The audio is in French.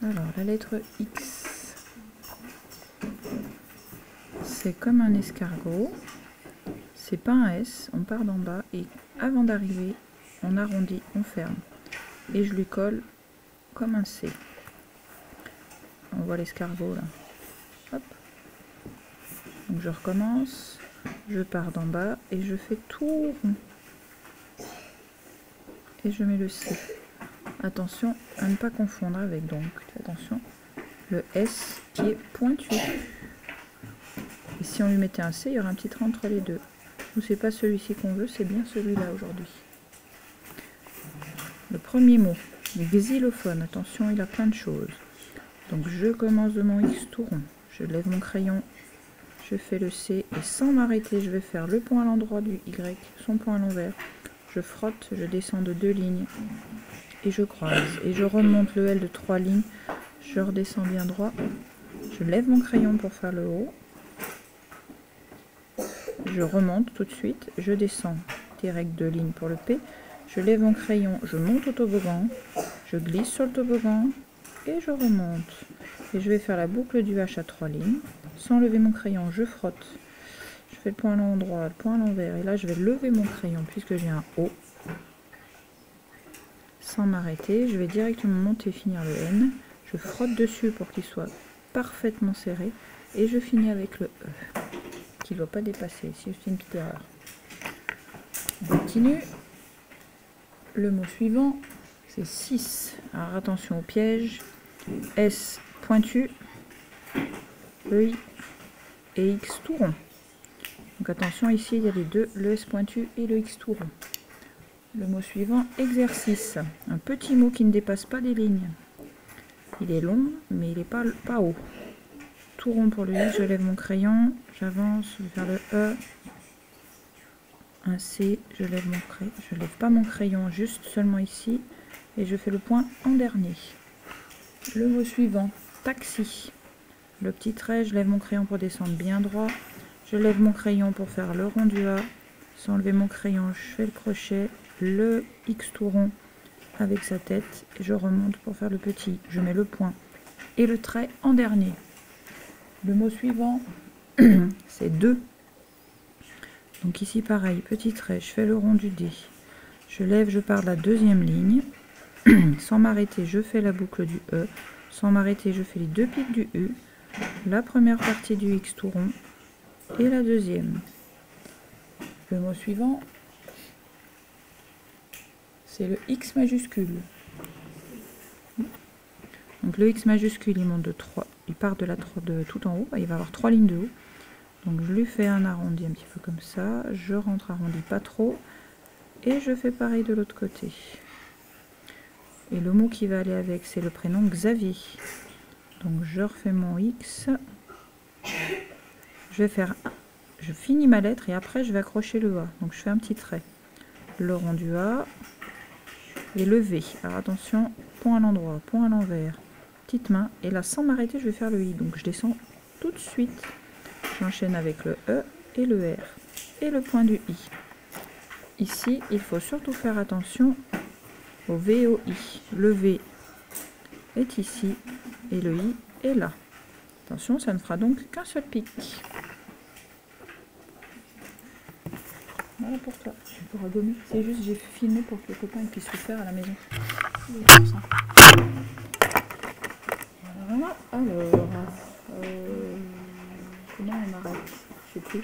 Alors, la lettre X, c'est comme un escargot. C'est pas un S, on part d'en bas et avant d'arriver, on arrondit, on ferme. Et je lui colle comme un C. On voit l'escargot là. Hop. Donc je recommence, je pars d'en bas et je fais tout rond. Et je mets le C. Attention à ne pas confondre avec, donc attention, le S qui est pointu. Et si on lui mettait un C, il y aura un petit trait entre les deux. Ou c'est pas celui-ci qu'on veut, c'est bien celui-là aujourd'hui. Le premier mot, le xylophone, attention, il a plein de choses. Donc je commence de mon X tout rond, je lève mon crayon, je fais le C et sans m'arrêter, je vais faire le point à l'endroit du Y, son point à l'envers. Je frotte, je descends de 2 lignes et je croise. Et je remonte le L de 3 lignes, je redescends bien droit, je lève mon crayon pour faire le haut. Je remonte tout de suite, je descends direct 2 lignes pour le P, je lève mon crayon, je monte au toboggan, je glisse sur le toboggan et je remonte. Et je vais faire la boucle du H à 3 lignes, sans lever mon crayon, je frotte, je fais le point à l'endroit, le point à l'envers, et là je vais lever mon crayon puisque j'ai un O. Sans m'arrêter, je vais directement monter, finir le N, je frotte dessus pour qu'il soit parfaitement serré, et je finis avec le E. Qui ne doit pas dépasser, si c'est une petite erreur. On continue. Le mot suivant, c'est 6. Alors attention au piège. S pointu, E, I et X tout rond. Donc attention, ici il y a les deux, le S pointu et le X tout rond. Le mot suivant, exercice. Un petit mot qui ne dépasse pas des lignes. Il est long, mais il n'est pas haut. Tout rond pour le I, je lève mon crayon, j'avance, je vais faire le E, un C, je lève pas mon crayon, juste seulement ici, et je fais le point en dernier. Le mot suivant, taxi. Le petit trait, je lève mon crayon pour descendre bien droit, je lève mon crayon pour faire le rond du A, sans lever mon crayon, je fais le crochet, le X tout rond avec sa tête, et je remonte pour faire le petit, je mets le point et le trait en dernier. Le mot suivant, c'est 2. Donc ici pareil, petit trait, je fais le rond du D. Je lève, je pars de la deuxième ligne. Sans m'arrêter, je fais la boucle du E. Sans m'arrêter, je fais les 2 pics du U. La première partie du X tout rond et la deuxième. Le mot suivant, c'est le X majuscule. Donc le X majuscule, il monte de 3, il part de tout en haut, il va avoir 3 lignes de haut. Donc je lui fais un arrondi un petit peu comme ça, je rentre arrondi pas trop, et je fais pareil de l'autre côté. Et le mot qui va aller avec, c'est le prénom Xavier. Donc je refais mon X, je finis ma lettre et après je vais accrocher le A. Donc je fais un petit trait, le rond du A et le V. Alors attention, point à l'endroit, point à l'envers. Petite main, et là sans m'arrêter je vais faire le I, donc je descends tout de suite, j'enchaîne avec le E et le R et le point du I. Ici il faut surtout faire attention au V et au I. Le V est ici et le I est là. Attention, ça ne fera donc qu'un seul pic. Voilà pour toi, tu pourras gommer. C'est juste j'ai filmé pour que les copains puissent le faire à la maison. Voilà, alors, comment on arrête? Je sais plus.